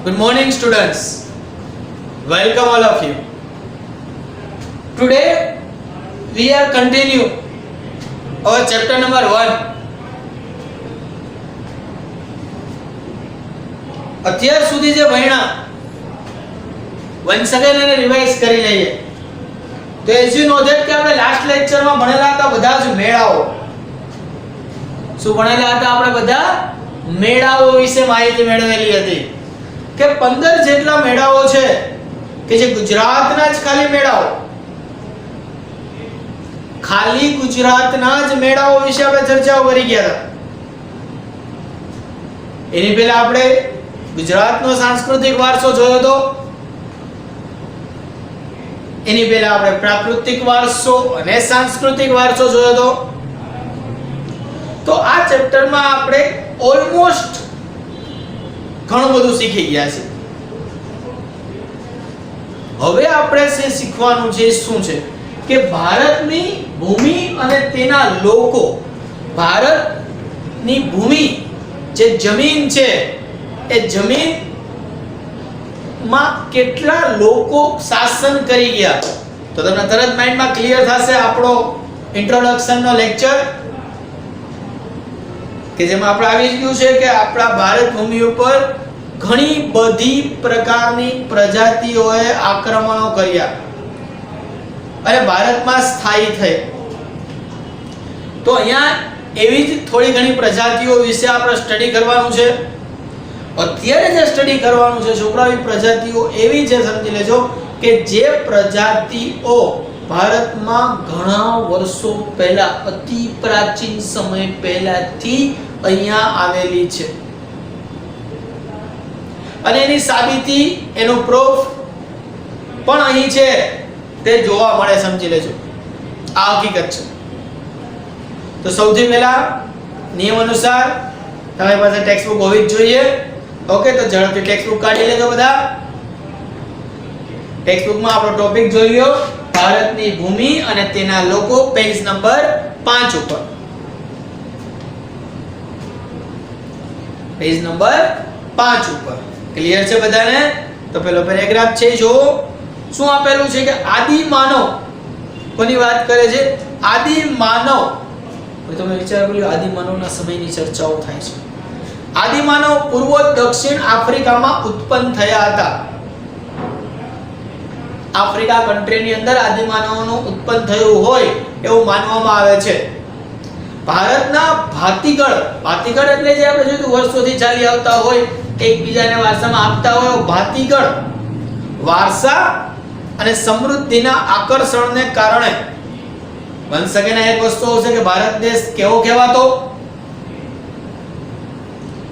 Good morning, students. Welcome all of you. Today we are continue our chapter number 1. અત્યાર સુધી જે ભણ્યા once again એને revise કરી લઈએ. તો as you know that કે આપણે લાસ્ટ લેક્ચરમાં ભણેલા હતા બધા જ મેળાઓ. શું ભણેલા હતા આપણે બધા? મેળાઓ વિશે માહિતી મેળવેલી હતી કે 15 જેટલા મેળાઓ છે કે જે ગુજરાતના જ ખાલી મેળાઓ, ખાલી ગુજરાતના જ મેળાઓ વિશે આપણે ચર્ચાઓ કરી ગયા હતા. એની પહેલા આપણે ગુજરાતનો સાંસ્કૃતિક વારસો જોયો હતો. એની પહેલા આપણે પ્રાકૃતિક વારસો અને સાંસ્કૃતિક વારસો જોયો હતો. તો આ ચેપ્ટરમાં આપણે ઓલમોસ્ટ ઘણું બધું શીખી ગયા છે. હવે આપણે જે શીખવાનું છે શું છે કે ભારતની ભૂમિ અને તેના લોકો, ભારતની ભૂમિ જે જમીન છે એ જમીન માં કેટલા લોકો શાસન કરી ગયા. તો તમને તરત માઇન્ડમાં ક્લિયર થશે આપણો ઇન્ટ્રોડક્શનનો લેક્ચર કે જેમાં આપણે આવી ગયું છે કે આપણા ભારત ભૂમિ ઉપર ઘણી બધી પ્રકારની પ્રજાતિઓએ આક્રમણો કર્યા અને ભારતમાં સ્થાયી થઈ. તો અહીંયા એવી જ થોડી ઘણી પ્રજાતિઓ વિશે આપણે સ્ટડી કરવાનું છે. અત્યારે જે સ્ટડી કરવાનું છે છોકરાઓ, પ્રજાતિઓ એવી છે સમજી લેજો કે જે પ્રજાતિઓ ભારતમાં ઘણા વર્ષો પહેલા, અતિ પ્રાચીન સમય પહેલાથી અહીંયા આવેલી છે અને એની સાબિતી, એનો પ્રૂફ પણ અહીં છે તે જોવા મળે. સમજી લેજો, આ હકીકત છે. તો સૌથી પહેલા નિયમ અનુસાર તમારી પાસે ટેક્સ્ટ બુક હોવી જ જોઈએ. ઓકે, તો ઝડપથી ટેક્સ્ટ બુક કાઢી લેજો બધા. ટેક્સ્ટ બુકમાં આપણો ટોપિક જોઈ લ્યો, ભારતની ભૂમિ અને તેના લોકો, પેજ નંબર 5 ઉપર. પેજ નંબર 5 ઉપર ક્લિયર છે બધાને? તો પેલો પેરેગ્રાફ છે, જો શું આપેલું છે કે આદિ માનવ કોની વાત કરે છે? આદિ માનવ. તમે વિચાર કર્યો, આદિ માનવના સમયની ચર્ચાઓ થાય છે. આદિ માનવ પૂર્વ દક્ષિણ આફ્રિકામાં ઉત્પન્ન થયા હતા. આફ્રિકા કન્ટ્રીની અંદર આદિ માનવનું ઉત્પન્ન થયું હોય એવું માનવામાં આવે છે. ભારતના ભાતીગળ, ભાતીગળ એટલે જે આપણે જોયું વર્ષોથી ચાલી આવતા હોય, એકબીજાને વારસામાં આપતા હોય, ભાતીગળ વારસા અને સમૃદ્ધિના આકર્ષણને કારણે બની શકે ને એક વસ્તુ હશે કે ભારત દેશ કેવો કહેવાતો?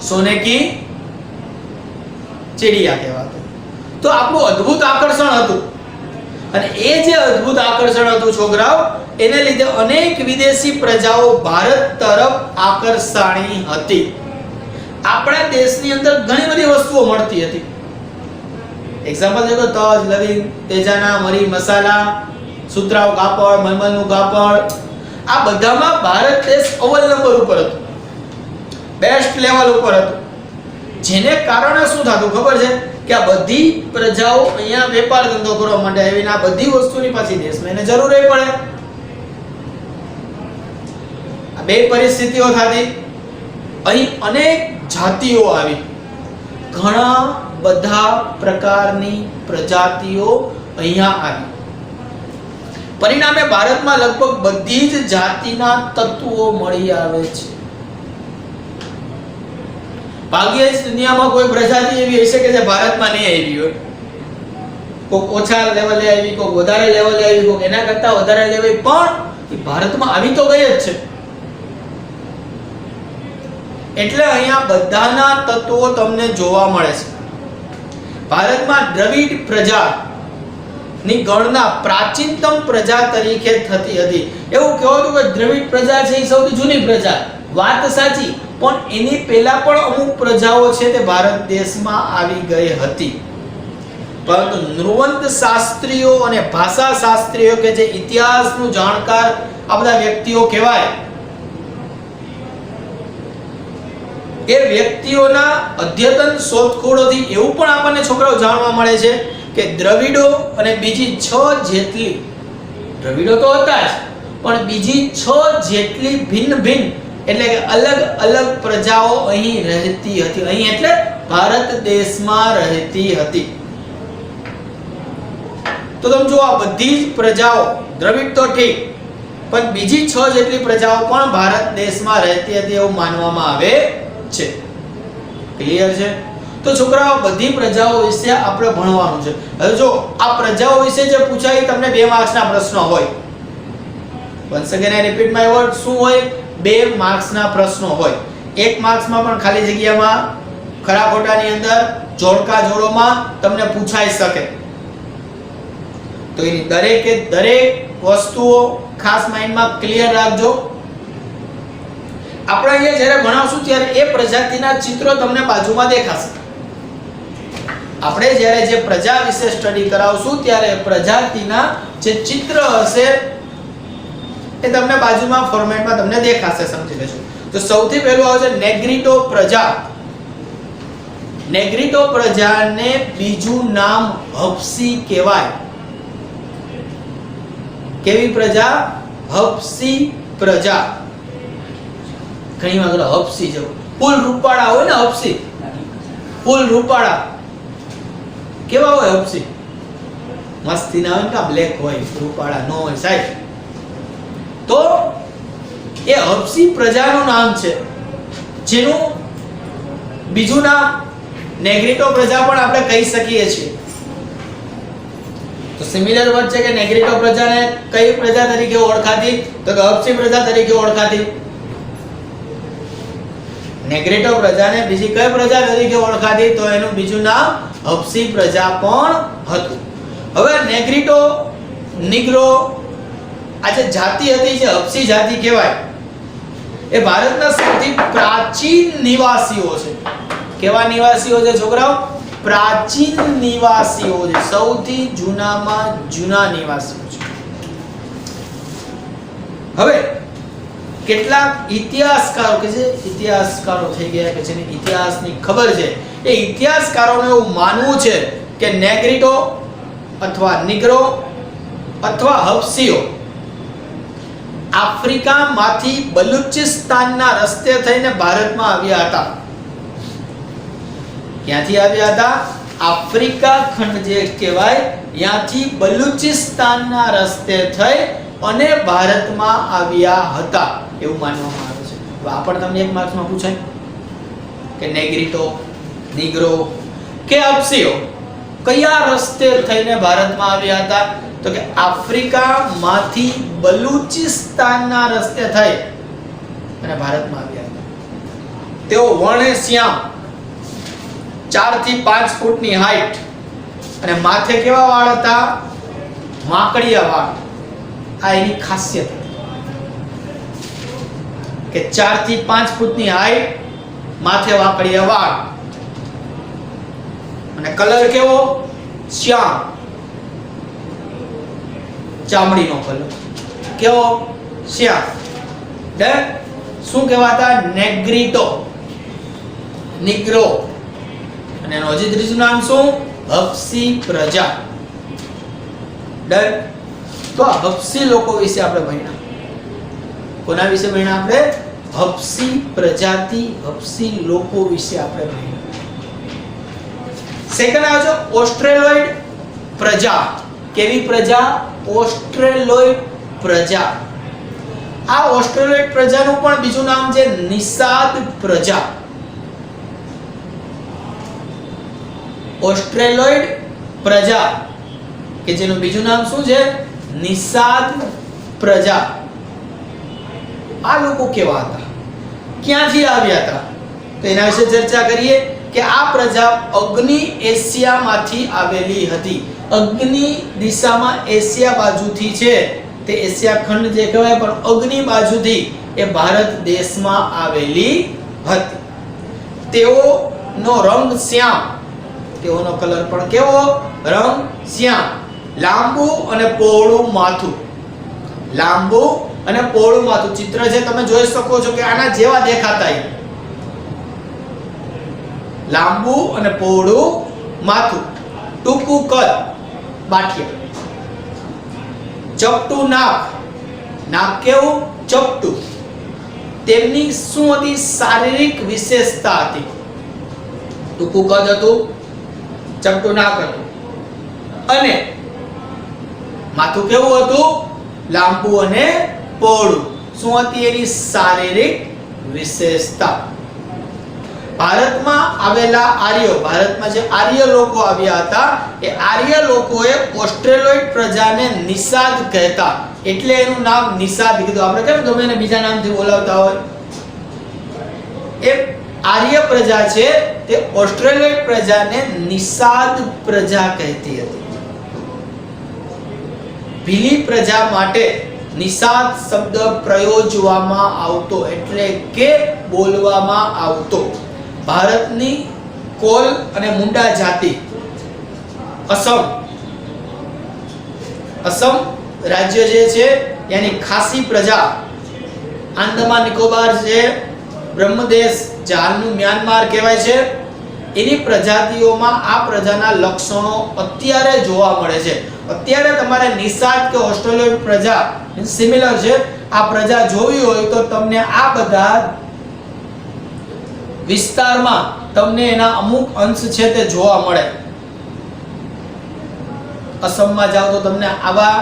સોને કી ચિડિયા કહેવાતો. તો આપણું અદ્ભુત આકર્ષણ હતું અને એ જે અદ્ભુત આકર્ષણ હતું છોકરાઓ, એને લીધે અનેક વિદેશી પ્રજાઓ ભારત તરફ આકર્ષાણી હતી. આપણા દેશની અંદર ઘણી બધી વસ્તુઓ મળતી હતી. એક્ઝામ્પલ દેખો, તજ, લવિંગ, તેજાના, મરી, મસાલા, સુતરાઉ કાપડ, મલમલનું કાપડ, આ બધામાં ભારત દેશ અવ્વલ નંબર ઉપર હતો, બેસ્ટ લેવલ ઉપર હતું. જેને કારણે શું થતું ખબર છે કે આ બધી પ્રજાઓ અહીંયા વેપાર ધંધો કરવા માટે આવીને આ બધી વસ્તુની પાછી દેશમાં એને જરૂર પડે. આ બે પરિસ્થિતિઓ થતી. અહીં અનેક જાતિઓ આવી, ઘણા બધા પ્રકારની પ્રજાતિઓ અહીંયા આવી. પરિણામે ભારતમાં લગભગ બધી જ જાતિના તત્વો મળી આવે છે. ભાગ્યે જ દુનિયામાં કોઈ પ્રજાતિ એવી હશે કે જે ભારતમાં નહીં આવી હોય. કોઈક ઓછા લેવલે આવી, કોઈક વધારે લેવલે આવી, કોઈક એના કરતા વધારે લેવલે, પણ ભારતમાં આવી તો ગઈ જ છે. એટલે અહીંયા બધાના તત્વો તમને જોવા મળે છે. ભારતમાં દ્રવિડ પ્રજા ની ગણના પ્રાચીનતમ પ્રજા તરીકે થતી હતી. એવું કહેવાતું કે દ્રવિડ પ્રજા છે એ સૌથી જૂની પ્રજા. વાત સાચી, પણ એની પહેલા પણ અમુક પ્રજાઓ છે તે ભારત દેશમાં આવી ગઈ હતી. પરંતુ નૃવંત શાસ્ત્રીઓ અને ભાષા શાસ્ત્રીઓ કે જે ઇતિહાસનું જાણકાર આ બધા વ્યક્તિઓ કહેવાય, એ વ્યક્તિઓના અદ્યતન શોધખોળોથી એવું પણ આપણને છોકરાઓ જાણવા મળે છે કે દ્રવિડો અને બીજી 6 જેટલી, દ્રવિડો તો હતા જ, પણ બીજી 6 જેટલી ભિન્ન ભિન્ન એટલે કે અલગ અલગ પ્રજાઓ અહીં રહેતી હતી. અહીં એટલે ભારત દેશમાં રહેતી હતી. તો તમે જો આ બધી જ પ્રજાઓ, દ્રવિડ તો ઠીક, પણ બીજી 6 જેટલી પ્રજાઓ પણ ભારત દેશમાં રહેતી હતી એવું માનવામાં આવે છે. ક્લિયર છે? તો છોકરાઓ બધી પ્રજાઓ વિશે આપણે ભણવાનું છે. હવે જો આ પ્રજાઓ વિશે જે પૂછાય તમને 2 માર્ક્સના પ્રશ્નો હોય. once again I repeat my word, શું હોય? 2 માર્ક્સના પ્રશ્નો હોય. 1 માર્ક્સમાં પણ ખાલી જગ્યામાં ખરા ખોટાની અંદર જોડકા જોડોમાં તમને પૂછાઈ શકે. તો એની દરેકે દરેક વસ્તુઓ ખાસ માઇન્ડમાં ક્લિયર રાખજો. આપણે અહીંયા જ્યારે ભણાવશું ત્યારે એ પ્રજાતિના ચિત્રો તમને બાજુમાં દેખાશે. આપણે જ્યારે જે પ્રજા વિશે સ્ટડી કરાવશું ત્યારે પ્રજાતિના જે ચિત્ર હશે એ તમને બાજુમાં ફોર્મેટમાં તમને દેખાશે, સમજી લેજો. તો સૌથી પહેલું આવે છે નેગ્રીટો પ્રજા. નેગ્રીટો પ્રજાને બીજું નામ હપ્સી કહેવાય. કેવી પ્રજા? હપ્સી પ્રજા. ઘણી વાર હપ્સી જેવું ફૂલ રૂપાળા હોય ને, હપ્સી ફૂલ રૂપાળા કેવા હોય? હપ્સી મસ્તી ના હોય ને, બ્લેક હોય, રૂપાળા નો હોય સાહેબ. તો એ હપ્સી પ્રજાનું નામ છે, જેનું બીજું નામ નેગ્રીટો પ્રજા પણ આપણે કહી શકીએ છીએ. તો સિમિલર વર્ડ છે કે નેગ્રીટો પ્રજાને કઈ પ્રજા તરીકે ઓળખાતી? તો કે હપ્સી પ્રજા તરીકે ઓળખાતી. નેગ્રીટો પ્રજાને બીજી કઈ પ્રજા તરીકે ઓળખાતી? તો એનું બીજું નામ હપ્સી પ્રજા પણ હતું. હવે નેગ્રીટો, નિગ્રો આ જે જાતિ હતી, જે હપ્સી જાતિ કહેવાય, એ ભારતના સૌથી પ્રાચીન નિવાસીઓ છે. કેવા નિવાસીઓ છે છોકરાઓ? પ્રાચીન નિવાસીઓ છે, સૌથી જૂનામાં જૂના નિવાસીઓ છે. હવે કેટલાક ઇતિહાસકારો કે જે ઇતિહાસકારો થઈ ગયા કે જેને ઇતિહાસની ખબર છે, એ ઇતિહાસકારોને એવું માનવું છે કે નેગ્રીટો અથવા નિગ્રો અથવા હપ્સીઓ આફ્રિકામાંથી બલુચિસ્તાનના રસ્તે થઈને ભારતમાં આવ્યા હતા. ક્યાંથી આવ્યા હતા? આફ્રિકા ખંડ જે કહેવાય ત્યાંથી બલુચિસ્તાનના રસ્તે થઈ અને ભારતમાં આવ્યા હતા એવું માનવામાં આવે છે. આ પણ તમને 1 માર્ક્સમાં પૂછાય કે નેગ્રીટો, નિગ્રો કે હપ્સીઓ કયા રસ્તે થઈને ભારતમાં આવ્યા હતા? તો કે આફ્રિકામાંથી બલુચિસ્તાનના રસ્તે થઈ અને ભારતમાં આવ્યા હતા. તેઓ વર્ણશ્યામ, 4 થી 5 ફૂટની હાઈટ અને માથે કેવા વાળ હતા? માકડિયા વાળ. આ એની ખાસિયત કે 4 થી 5 ફૂટની હાઈટ, માથે વાકડિયા વાળ અને કલર કેવો? શ્યામ, ચામડીનો કલર કેવો? શ્યામ. ડન. શું કહેવાતા? નેગ્રીટો, નિગ્રો. અને એનું હજી ત્રીજું નામ શું? હપ્સી પ્રજા. ડન. તો આ હપ્સી લોકો વિશે આપણે ભણ્યા. કોના વિશે ભણ્યા આપણે? હપ્સી પ્રજાતિ, હપ્સી લોકો વિશે આપણે ભણ્યા. સેકન્ડ આવે છે ઓસ્ટ્રેલોઇડ પ્રજા. કેવી પ્રજા? ઓસ્ટ્રેલોઇડ પ્રજા. આ ઓસ્ટ્રેલોઇડ પ્રજાનું પણ બીજું નામ છે નિષાદ પ્રજા. ઓસ્ટ્રેલોઇડ પ્રજા કે જેનું બીજું નામ શું છે? નિષાદ પ્રજા. આ લોકો કેવા હતા? ક્યાંથી આવ્યા હતા? તો એના વિશે ચર્ચા કરીએ કે આ પ્રજા અગ્નિ એશિયામાંથી આવેલી હતી. અગ્નિ દિશામાં એશિયા બાજુથી છે, તે એશિયા ખંડ જે કહેવાય, પણ અગ્નિ બાજુથી એ ભારત દેશમાં આવેલી હતી. તેઓનો રંગ શ્યામ, તેઓનો કલર પણ કેવો? રંગ શ્યામ. લાંબુ અને પહોળું માથું, લાંબુ અને પહોળું માથું. ચિત્ર છે તમે જોઈ શકો છો કે આના જેવા દેખાતા. લાંબુ અને પહોળું માથું, ટૂંકું કદ બાઠિયા, ચપટું નાક, નાક કેવું ચપટું. તેમની શું હતી શારીરિક વિશેષતા હતી? ટૂંકું કદ હતું, ચપટું નાક હતું અને માથું કેવું હતું લાંબુ અને પહોળું. શું હતી એની શારીરિક વિશેષતા? ભારતમાં આવેલા આર્યો, ભારતમાં જે આર્ય લોકો આવ્યા હતા એ આર્ય લોકોએ ઓસ્ટ્રેલોઇડ પ્રજાને નિષાદ કહેતા, એટલે એનું નામ નિષાદ કીધું. આપણે કેમ ગમે એને બીજા નામથી બોલાવતા હોય, એ આર્ય પ્રજા છે તે ઓસ્ટ્રેલોઇડ પ્રજાને નિષાદ પ્રજા કહેતી હતી. ભીલી પ્રજા માટે નિષાદ શબ્દ પ્રયોજવામાં આવતો, એટલે કે બોલવામાં આવતો. ભારતની કોલ અને મુંડા જાતિ અસમ રાજ્ય જે છે એની ખાસી પ્રજા, આંદામાન નિકોબાર છે, બ્રહ્મદેશ જે હાલનું મ્યાનમાર કહેવાય છે, એની પ્રજાતિઓમાં આ પ્રજાના લક્ષણો અત્યારે જોવા મળે છે. અત્યારે તમારે નિષાદ કે ઓસ્ટ્રેલિયન પ્રજા સિમિલર છે, આ પ્રજા જોવી હોય તો તમને આ બધા વિસ્તારમાં તમને એના અમુક અંશ છે તે જોવા મળે. અસમમાં જાઓ તો તમને આવા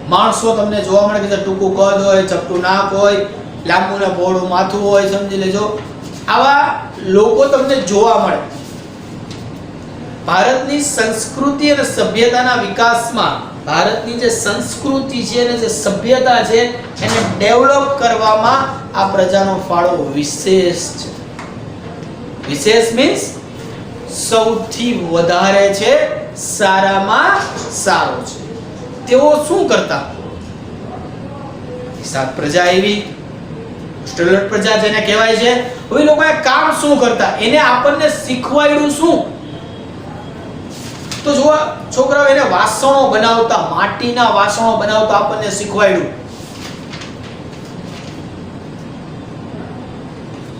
માણસો તમને જોવા મળે કે ટૂંકું કદ હોય, ચપટું નાક હોય, લાંબુ ને પહોળું માથું હોય, સમજી લેજો આવા લોકો તમને જોવા મળે. ભારતની સંસ્કૃતિ અને સભ્યતાના વિકાસમાં ભારતની જે સંસ્કૃતિ છે અને જે સભ્યતા છે એને ડેવલપ કરવામાં આ પ્રજાનો ફાળો વિશેષ છે. વિશેષ મીન્સ સૌથી વધારે છે, સારામાં સારો છે. તેઓ શું કરતા? નિષાદ પ્રજા એવી ઓસ્ટ્રેલિયન પ્રજા જેને કહેવાય છે, હવે લોકોએ કામ શું કરતા એને આપણને શીખવાડ્યું શું? તો જો છોકરાઓ એને વાસણો બનાવતા, માટીના વાસણો બનાવતા આપણને શીખવાડ્યું.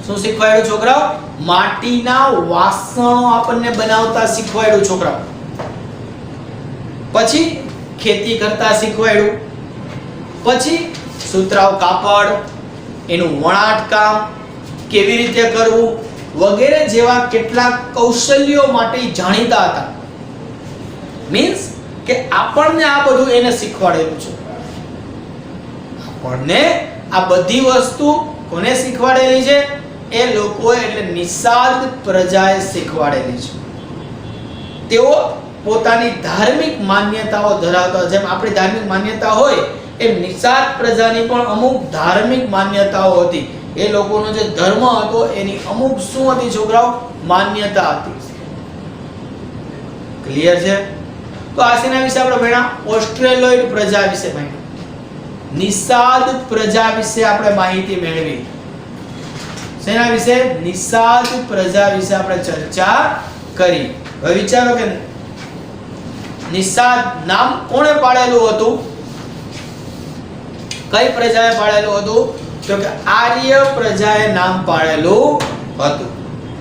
શું શીખવાડ્યું છોકરાઓ? માટીના વાસણો આપણને બનાવતા શીખવાડ્યું છોકરાઓ. પછી ખેતી કરતા શીખવાડ્યું. પછી સુતરાઉ કાપડ, એનું વણાટ કામ કેવી રીતે કરવું વગેરે જેવા કેટલાક કૌશલ્યો માટે જાણીતા હતા. મીન્સ કે આપણને આ બધું એને શીખવાડેલું છે. આપણને આ બધી વસ્તુ કોને શીખવાડેલી છે? એ લોકોએ, એટલે નિષાદ પ્રજાએ શીખવાડેલી છે. તેઓ પોતાની ધાર્મિક માન્યતાઓ ધરાવતા, જેમ આપણી ધાર્મિક માન્યતા હોય એમ નિષાદ પ્રજાની પણ અમુક ધાર્મિક માન્યતાઓ હતી. એ લોકોનો જે ધર્મ હતો એની અમુક શું હતી છોકરાઓ? માન્યતા હતી. ક્લિયર છે? તો આ શેના વિશે આપણે ભણ્યા? ઓસ્ટ્રેલોઇડ પ્રજા વિશે ભણ્યા. નિષાદ પ્રજા વિશે આપણે માહિતી મેળવી. શેના વિશે? નિષાદ પ્રજા વિશે આપણે ચર્ચા કરી. હવે વિચારો કે નિષાદ નામ કોણે પાડેલું હતું? કઈ પ્રજાએ પાડેલું હતું? તો કે આર્ય પ્રજાએ નામ પાડેલું હતું.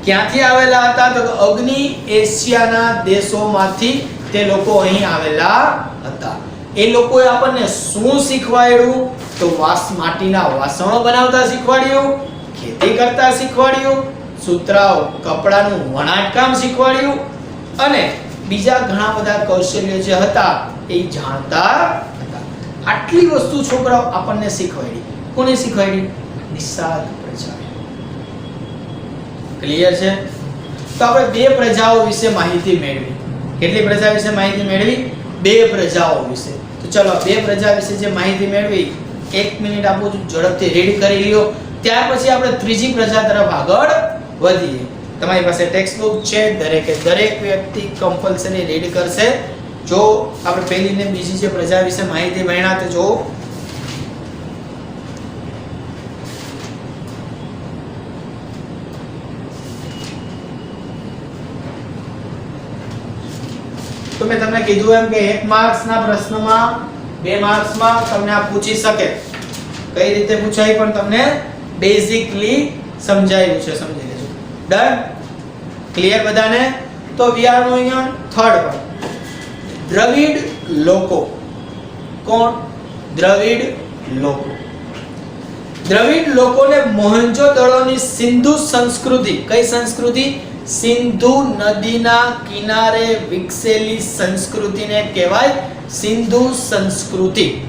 ક્યાંથી આવેલા હતા? તો કે અગ્નિ એશિયાના દેશોમાંથી તે લોકો અહીં આવેલા હતા. એ લોકોએ આપણને શું શીખવાડ્યું? તો માટીના વાસણો બનાવતા શીખવાડ્યું, ખેતી કરતા શીખવાડ્યું, સુતરાઉ કપડાનું વણાટકામ શીખવાડ્યું અને બીજા ઘણા બધા કૌશલ્યો જે હતા એ જાણતા હતા. આટલી વસ્તુ છોકરાઓ આપણને શીખવાડી. કોને શીખવાડી? નિષાદ પ્રજાએ. ક્લિયર છે? તો આપણે બે પ્રજાઓ વિશે માહિતી મેળવી. કેટલી પ્રજા વિશે માહિતી મેળવી? બે પ્રજાઓ વિશે. તો ચલો બે પ્રજા વિશે જે માહિતી મેળવી 1 મિનિટ આપું છું, ઝડપથી રીડ કરી લ્યો. ત્યાર પછી આપણે ત્રીજી પ્રજા તરફ આગળ વધીએ. તમારી પાસે ટેક્સ્ટ બુક છે, દરેક વ્યક્તિ કમ્પલસરી રીડ કરશે. જો આપણે પહેલી ને બીજી જે પ્રજા વિશે માહિતી ભણ્યા તો જો તો મેં તમને કીધું એમ કે 1 માર્ક્સના પ્રશ્નમાં 2 માર્ક્સમાં તમને આ પૂછી શકે. કઈ રીતે પૂછાય પણ તમને બેઝિકલી સમજાયું છે, સમજી લેજો. ડન. ક્લિયર બધાને? તો we are moving on third one. Dravid લોકો. કોણ? દ્રવિડ લોકો. દ્રવિડ લોકોને મોહેન્જો-દડોની સિંધુ સંસ્કૃતિ, કઈ સંસ્કૃતિ? સિંધુ નદીના કિનારે વિકસેલી સંસ્કૃતિને કહેવાય સિંધુ સંસ્કૃતિ.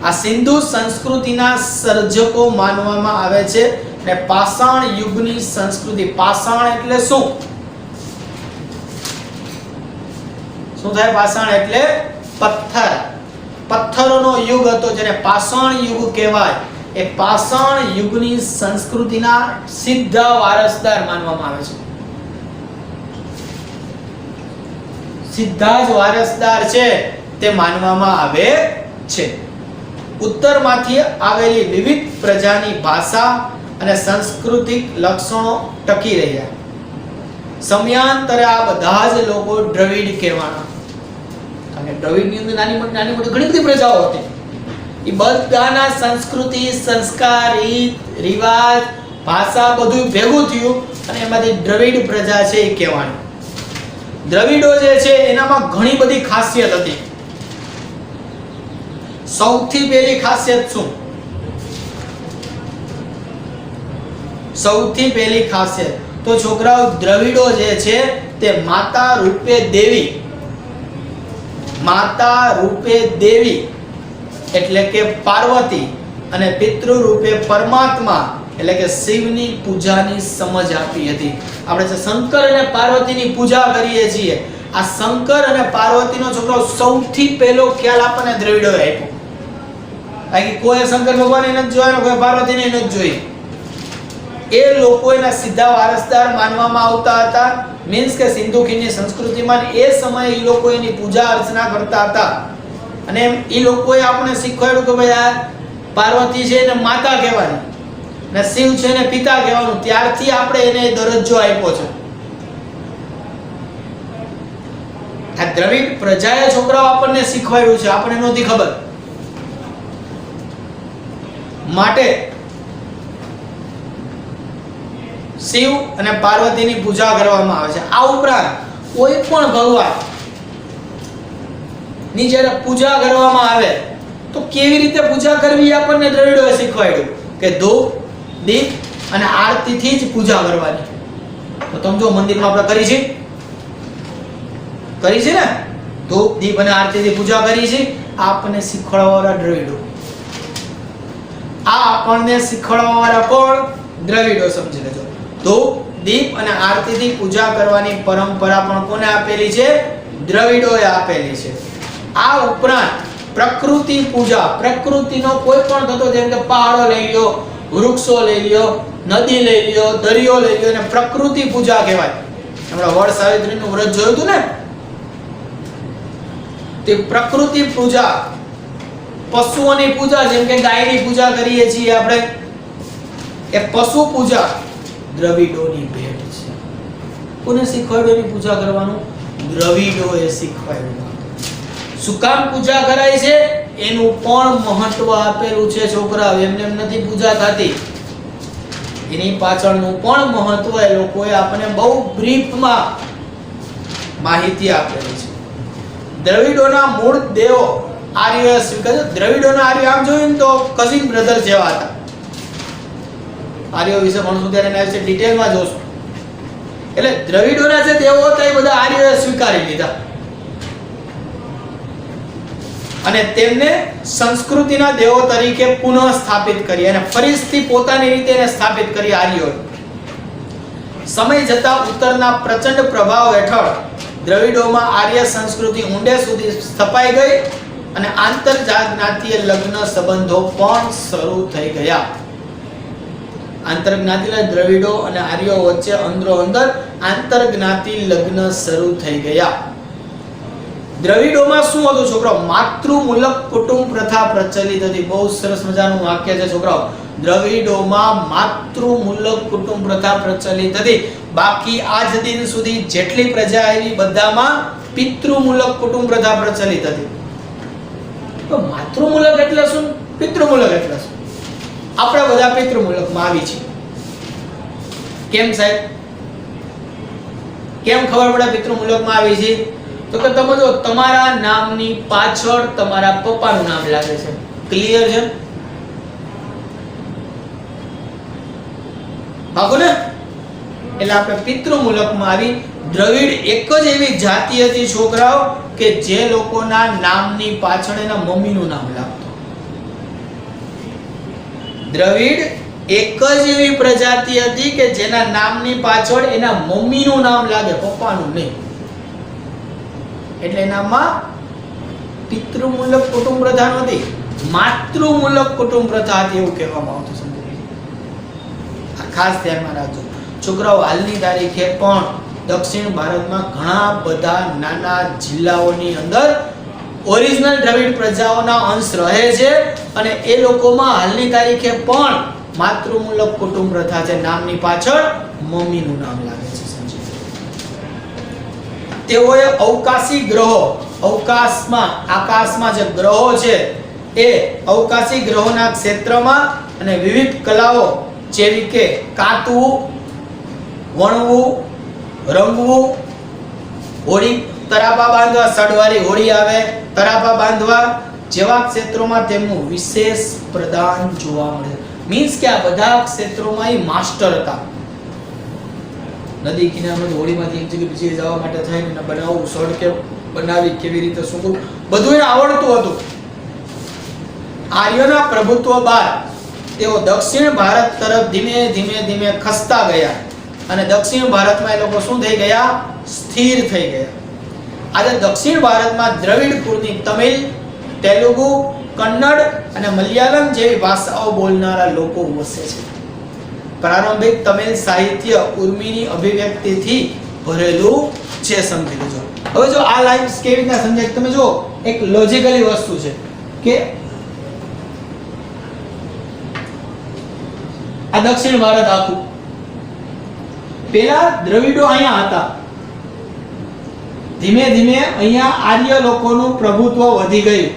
આ સિંધુ સંસ્કૃતિના સર્જકો માનવામાં આવે છે. અને પાષાણ યુગની સંસ્કૃતિ. પાષાણ એટલે શું? શું થાય? પાષાણ એટલે પથ્થર. પથ્થરોનો યુગ હતો જેને પાષાણ યુગ કહેવાય. એ પાષાણ યુગની સંસ્કૃતિના સીધા વારસદાર માનવામાં આવે છે. સીધા જ વારસદાર છે તે માનવામાં આવે છે. ઉત્તરમાંથી આવેલી વિવિધ પ્રજાની ભાષા અને સાંસ્કૃતિક લક્ષણો ટકી રહ્યા. સમયાંતરે આ બધા જ લોકો દ્રવિડ કહેવાના. કારણ કે દ્રવિડની અંદર નાની મોટી ઘણી બધી પ્રજાઓ હતી. એ બધાના સંસ્કૃતિ, સંસ્કાર, રીત રિવાજ, ભાષા બધું ભેગું થયું અને એમાંથી દ્રવિડ પ્રજા છે એ કહેવાની. દ્રવિડો જે છે એનામાં ઘણી બધી ખાસિયત હતી. સૌથી પહેલી ખાસિયત શું? સૌથી પહેલી ખાસિયત તો છોકરાઓ દ્રવિડો જે છે તે માતા રૂપે દેવી, માતા રૂપે દેવી એટલે કે પાર્વતી અને પિતૃ રૂપે પરમાત્મા એટલે કે શિવની પૂજાની સમજ આપી હતી. આપણે જે શંકર અને પાર્વતીની પૂજા કરીએ છીએ, આ શંકર અને પાર્વતીનો છોકરો સૌથી પહેલો ખ્યાલ આપણને દ્રવિડોએ આપ્યો. બાકી કોઈ શંકર ભગવાનને નથી જોયા, કોઈ પાર્વતીને નથી જોઈ. એ લોકો એના સીધા વારસદાર માનવામાં આવતા હતા. મીન્સ કે સિંધુ ખીણની સંસ્કૃતિમાં એ સમયે એ લોકો એની પૂજા અર્ચના કરતા હતા. અને એ લોકોએ આપણે શીખવાડ્યું કે ભાઈ આ પાર્વતી છે એને માતા કહેવાની અને શિવ છે એને પિતા કહેવાનું. ત્યારથી આપણે એને દરજ્જો આપ્યો છે. આ દ્રવિડ પ્રજાએ છોકરાઓ આપણને શીખવાડ્યું છે, આપણને નહોતી ખબર. માટે શિવ અને પાર્વતીની પૂજા કરવામાં આવે છે. આ ઉપરાંત કોઈ પણ ભગવાન ની જ્યારે પૂજા કરવામાં આવે તો કેવી રીતે પૂજા કરવી આપણને દ્રવિડોએ શીખવાડ્યું કે ધૂપ, દીપ અને આરતીથી જ પૂજા કરવાની. તો તમે જો મંદિરમાં આપણે કરી છે ને, ધૂપ, દીપ અને આરતીથી પૂજા કરી છે. આપણને શીખવાડવાવાળા દ્રવિડો. આ આપણને શીખવાડવાવાળા કોણ? દ્રવિડો. સમજી લેજો. ધૂપ, દીપ અને આરતીથી પૂજા કરવાની પરંપરા પણ કોને આપેલી છે? દ્રવિડોએ આપેલી છે. આ ઉપરાંત પ્રકૃતિ પૂજા, પ્રકૃતિનો કોઈ પણ થતો જેમ કે પહાડો લઈ લ્યો, વૃક્ષો લઈ લ્યો, નદી લઈ લ્યો, દરિયો લઈ લ્યો, અને પ્રકૃતિ પૂજા કહેવાય. આપણે વડ સાવિત્રીનું વ્રત જોયું હતું ને, તે પ્રકૃતિ પૂજા. પશુઓની પૂજા જેમ કે ગાયની પૂજા કરીએ છીએ આપણે, એ પશુ પૂજા દ્રવિડોની ભેટ છે. કોને શીખવાડ્યું એની પૂજા કરવાનું? દ્રવિડોએ શીખવાડ્યું. શું કામ પૂજા કરાય છે એનું પણ મહત્વ આપેલું છે છોકરા. એમને એમ નથી પૂજા થતી, એની પાછળનું પણ મહત્વ એ લોકોએ આપણને બહુ બ્રીફમાં માહિતી આપેલી છે. દ્રવિડોના મૂળ દેવો આર્યોએ સ્વીકાર્યો. દ્રવિડોના આર્યો આમ જોઈએ ને તો કઝિન બ્રધર જેવા હતા. આર્યો વિશે ભણશું ત્યારે એના વિશે ડિટેલમાં જોશું. એટલે દ્રવિડોના જે દેવો હતા એ બધા આર્યોએ સ્વીકારી લીધા અને તેમને સંસ્કૃતિના દેવો તરીકે પુનઃ સ્થાપિત કરી અને ફરીથી પોતાની રીતે એને સ્થાપિત કરી આર્યોએ. સમય જતા ઉત્તરના પ્રચંડ પ્રભાવ હેઠળ દ્રવિડોમાં આર્ય સંસ્કૃતિ ઊંડે સુધી સ્થપાઈ ગઈ અને આંતરજ્ઞાતીય લગ્ન સંબંધો પણ શરૂ થઈ ગયા. આંતરજ્ઞાતીય દ્રવિડો અને આર્યો વચ્ચે અંદરો અંદર આંતરજ્ઞાતિ લગ્ન શરૂ થઈ ગયા. દ્રવિડોમાં શું હતું છોકરાઓ? માતૃમૂલક કુટુંબ પ્રથા પ્રચલિત હતી. બહુ સરસ મજાનું વાક્ય છે છોકરાઓ. દ્રવિડોમાં માતૃમૂલક કુટુંબ પ્રથા પ્રચલિત હતી. બાકી આજ દિન સુધી જેટલી પ્રજા આવી બધામાં પિતૃમૂલક કુટુંબ પ્રથા પ્રચલિત હતી. તો માતૃમૂલક એટલે શું? પિતૃમૂલક એટલે શું? આપણે બધા પિતૃમૂલકમાં આવી છીએ. કેમ સાહેબ? કેમ ખબર પડે પિતૃ મુલકમાં આવી છે? તો કે તમે જો તમારા નામની પાછળ તમારા પપ્પાનું નામ લાગે છે. ક્લિયર છે? બાકો ને એટલે આપણે પિતૃ મુલકમાં આવી. દ્રવિડ એક જ એવી જાતિ હતી છોકરાઓ કે જે લોકોના નામની પાછળ એના મમ્મીનું નામ લાગતું. દ્રવિડ એક જ એવી પ્રજાતિ હતી કે જેના નામની પાછળ એના મમ્મીનું નામ લાગે, પપ્પાનું નહીં. એટલે એનામાં પિતૃમૂલક કુટુંબ પ્રથા નહોતી, માતૃમૂલક કુટુંબ પ્રથા હતી એવું કહેવામાં આવતું. સમજી આ ખાસ ધ્યાનમાં રાખજો છોકરાઓ. હાલની તારીખે પણ દક્ષિણ ભારતમાં ઘણા બધા નાના જિલ્લાઓની અંદર ઓરિજિનલ દ્રવિડ પ્રજાઓના અંશ રહે છે અને એ લોકોમાં હાલની તારીખે પણ માતૃમૂલક કુટુંબ પ્રથા છે. નામની પાછળ મમ્મીનું નામ લાગે છે. સમજી તેઓએ અવકાશી ગ્રહો, અવકાશમાં આકાશમાં જે ગ્રહો છે એ અવકાશી ગ્રહોના ક્ષેત્રમાં અને વિવિધ કલાઓ જેવી કે કાતવું, વણવું, રંગવું, હોળી, તરાપા બાંધવા, સડવારી હોળી આવે, તરાપા બાંધવા જેવા ક્ષેત્રોમાં તેમનું વિશેષ પ્રદાન જોવા મળે. મીન્સ કે આ બધા ક્ષેત્રોમાં એ માસ્ટર હતા. નદી કિનારામાં હોળીમાંથી એક જગ્યાએ બીજી જવા માટે થઈને બનાવવું, સડક બનાવી કેવી રીતે શું કરવું બધું એને આવડતું હતું. આર્યોના પ્રભુત્વ બાદ તેઓ દક્ષિણ ભારત તરફ ધીમે ધીમે ધીમે ખસતા ગયા અને દક્ષિણ ભારતમાં એ લોકો શું થઈ ગયા? સ્થિર થઈ ગયા. આજે દક્ષિણ ભારતમાં દ્રવિડ કુળની તમિલ, તેલુગુ, કન્નડ અને મલયાલમ જેવી ભાષાઓ બોલનારા લોકો વસે છે. પ્રારંભિક તમિલ સાહિત્ય ઉર્મિની અભિવ્યક્તિથી ભરેલું છે. સમજી લેજો. હવે જો આ લાઈન્સ કેવી રીતના સમજાય તમે જો એક લોજિકલી વસ્તુ છે કે આ દક્ષિણ ભારત આખું પેલા દ્રવિડો અહીંયા હતા. ધીમે ધીમે અહીંયા આર્ય લોકોનું પ્રભુત્વ વધી ગયું.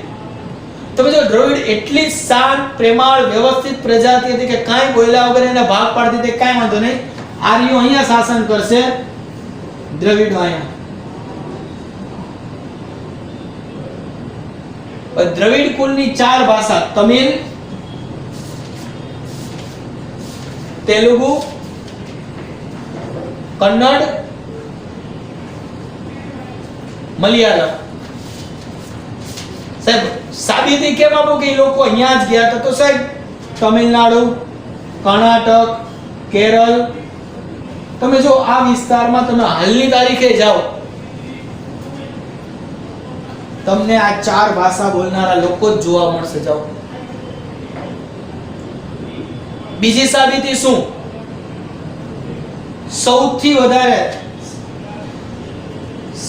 તમે જો દ્રવિડ એટલી શાંત, પ્રેમાળ, વ્યવસ્થિત પ્રજાતિ હતી કે કાંઈ બોલ્યા વગર એને ભાગ પાડતી હતી, કાંઈ વાંધો નહીં. આર્યો અહીંયા શાસન કરશે, દ્રવિડો અહીંયા. દ્રવિડ કુળની 4 ભાષા તમિલ, તેલુગુ, કન્નડ, મલયાલમ. સાહેબ સાબિતી કેમ આપો કે એ લોકો અહીંયા જ ગયા હતા? તો સાહેબ તમિલનાડુ, કર્ણાટક, કેરળ, તમે જો આ વિસ્તારમાં તમે હાલની તારીખે જાઓ તમને આ 4 ભાષા બોલનારા લોકો જ જોવા મળશે. જાઓ. બીજી સાબિતી શું? સૌથી વધારે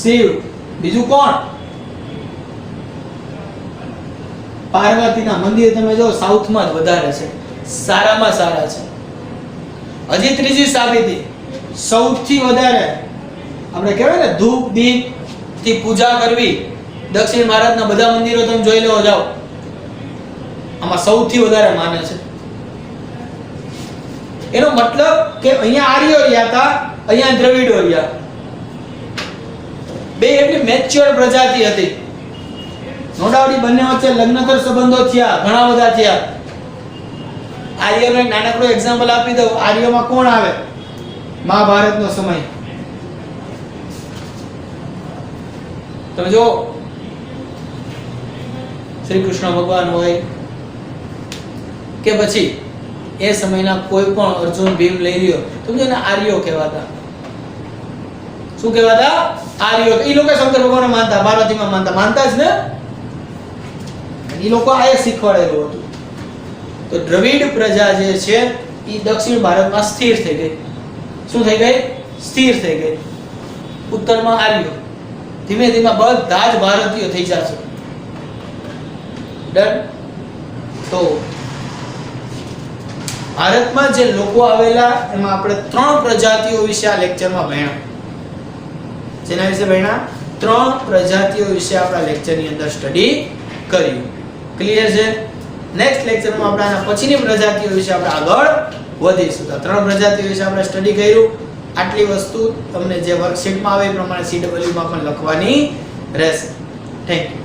શિવ, બીજું કોણ? પાર્વતીના મંદિર તમે જો સાઉથમાં જ વધારે છે, સારામાં સારા છે. હજી ત્રીજી સાબિતી સૌથી વધારે આપણે કહેવાય ને ધૂપ દીપ થી પૂજા કરવી. દક્ષિણ ભારતના બધા મંદિરો તમે જોઈ લેવો જાઓ, આમાં સૌથી વધારે માને છે. એનો મતલબ કે અહીંયા આર્યો રહ્યા હતા, અહીંયા દ્રવિડો રહ્યા. બે એટલી મેચ્યોર પ્રજાતિ હતી. નો ડાઉટ બંને વચ્ચે લગ્નોત્તર સંબંધો થયા, ઘણા બધા થયા. આર્યનો નાનકડો એક્ઝામ્પલ આપી દઉં. આર્યમાં કોણ આવે? મહાભારતનો સમય તમે જો શ્રી કૃષ્ણ ભગવાન હોય કે પછી એ સમયના કોઈ પણ અર્જુન ભીમ લઈ રહ્યો તો એને આર્યો કહેવાતા. શું કહેવાતા? આર્યો. એ લોકો શંકર ભગવાનને માનતા, પાર્વતીમાં માનતા જ ને. એ લોકો આ શીખવાડેલું હતું. તો દ્રવિડ પ્રજા જે છે એ દક્ષિણ ભારતમાં સ્થિર થઈ ગઈ. શું થઈ ગઈ? સ્થિર થઈ ગઈ. ઉત્તરમાં આર્યો. ધીમે ધીમે બધા જ ભારતીયો થઈ જશે. ડન. તો ભારતમાં જે લોકો આવેલા એમાં આપણે 3 પ્રજાતિઓ વિશે આ લેક્ચરમાં ભણ્યા. જેના વિશે ભણ્યા? 3 પ્રજાતિઓ વિશે આપણા લેક્ચરની અંદર સ્ટડી કર્યું. ક્લિયર છે? નેક્સ્ટ લેક્ચરમાં આપણે આના પછીની પ્રજાતિઓ વિશે આપણે આગળ વધીશું. તો 3 પ્રજાતિઓ વિશે આપણે સ્ટડી કર્યું. આટલી વસ્તુ તમને જે વર્કશીટમાં આવે એ પ્રમાણે CW માં પણ લખવાની રહેશે. Thank you.